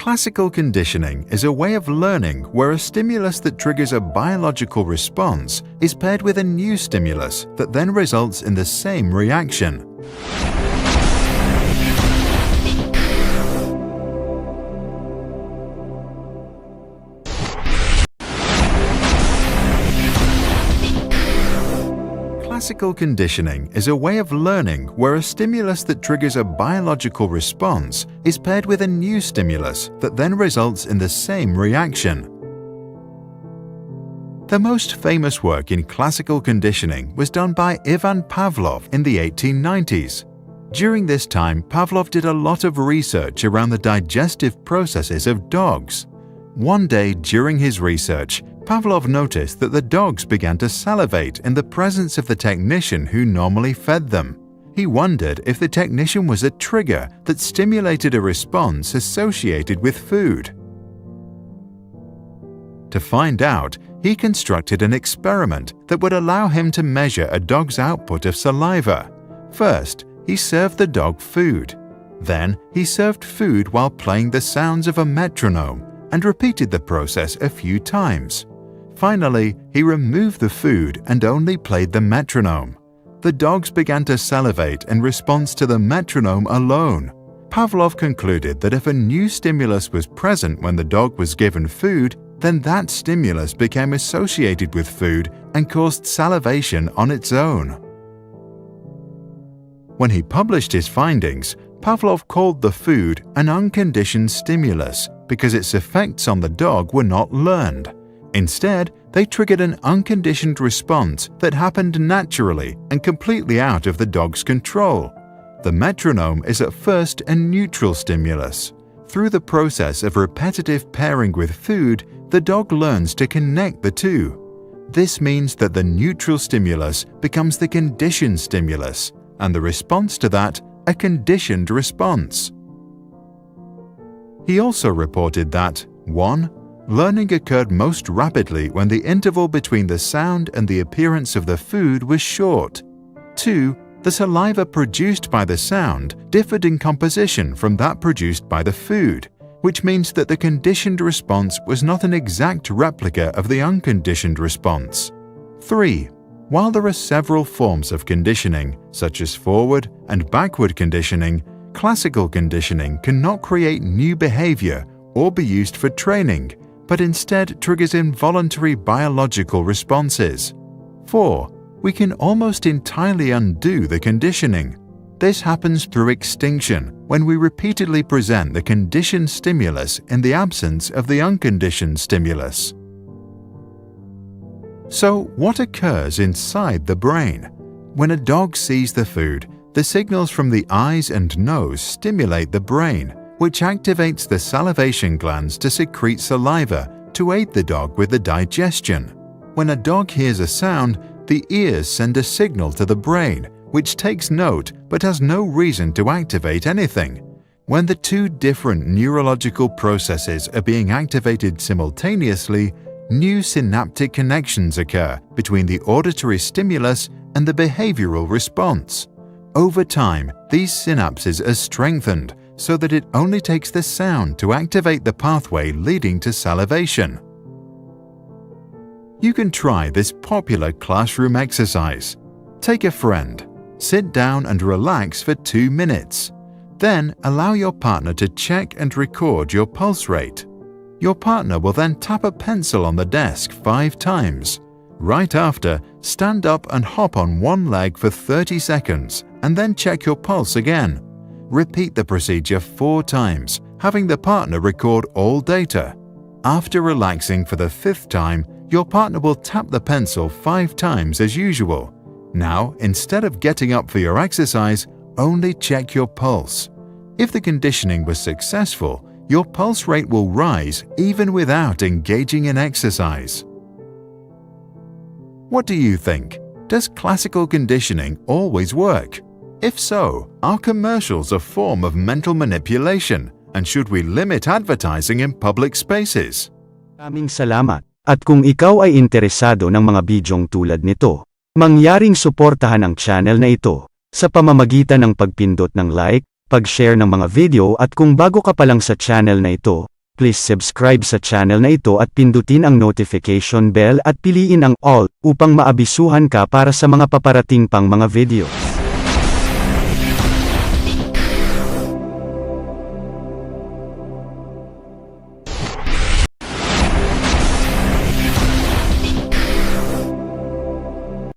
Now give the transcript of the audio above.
Classical conditioning is a way of learning where a stimulus that triggers a biological response is paired with a new stimulus that then results in the same reaction. Classical conditioning is a way of learning where a stimulus that triggers a biological response is paired with a new stimulus that then results in the same reaction. The most famous work in classical conditioning was done by Ivan Pavlov in the 1890s. During this time, Pavlov did a lot of research around the digestive processes of dogs. One day during his research, Pavlov noticed that the dogs began to salivate in the presence of the technician who normally fed them. He wondered if the technician was a trigger that stimulated a response associated with food. To find out, he constructed an experiment that would allow him to measure a dog's output of saliva. First, he served the dog food. Then, he served food while playing the sounds of a metronome and repeated the process a few times. Finally, he removed the food and only played the metronome. The dogs began to salivate in response to the metronome alone. Pavlov concluded that if a new stimulus was present when the dog was given food, then that stimulus became associated with food and caused salivation on its own. When he published his findings, Pavlov called the food an unconditioned stimulus because its effects on the dog were not learned. Instead, they triggered an unconditioned response that happened naturally and completely out of the dog's control. The metronome is at first a neutral stimulus. Through the process of repetitive pairing with food, the dog learns to connect the two. This means that the neutral stimulus becomes the conditioned stimulus, and the response to that, a conditioned response. He also reported that 1. Learning occurred most rapidly when the interval between the sound and the appearance of the food was short. 2. The saliva produced by the sound differed in composition from that produced by the food, which means that the conditioned response was not an exact replica of the unconditioned response. 3. While there are several forms of conditioning, such as forward and backward conditioning, classical conditioning cannot create new behavior or be used for training, but instead triggers involuntary biological responses. 4. We can almost entirely undo the conditioning. This happens through extinction, when we repeatedly present the conditioned stimulus in the absence of the unconditioned stimulus. So, what occurs inside the brain? When a dog sees the food, the signals from the eyes and nose stimulate the brain, which activates the salivation glands to secrete saliva to aid the dog with the digestion. When a dog hears a sound, the ears send a signal to the brain, which takes note but has no reason to activate anything. When the two different neurological processes are being activated simultaneously, new synaptic connections occur between the auditory stimulus and the behavioral response. Over time, these synapses are strengthened so that it only takes the sound to activate the pathway leading to salivation. You can try this popular classroom exercise. Take a friend, sit down and relax for 2 minutes. Then allow your partner to check and record your pulse rate. Your partner will then tap a pencil on the desk 5 times. Right after, stand up and hop on one leg for 30 seconds and then check your pulse again. Repeat the procedure 4 times, having the partner record all data. After relaxing for the 5th time, your partner will tap the pencil 5 times as usual. Now, instead of getting up for your exercise, only check your pulse. If the conditioning was successful, your pulse rate will rise even without engaging in exercise. What do you think? Does classical conditioning always work? If so, are commercials a form of mental manipulation, and should we limit advertising in public spaces? Maraming salamat. At kung ikaw ay interesado ng mga bidyong tulad nito, mangyaring suportahan ang channel na ito sa pamamagitan ng pagpindot ng like, pag-share ng mga video at kung bago ka pa lang sa channel na ito, Please subscribe sa channel na ito at pindutin ang notification bell at piliin ang all upang maabisuhan ka para sa mga paparating pang mga videos.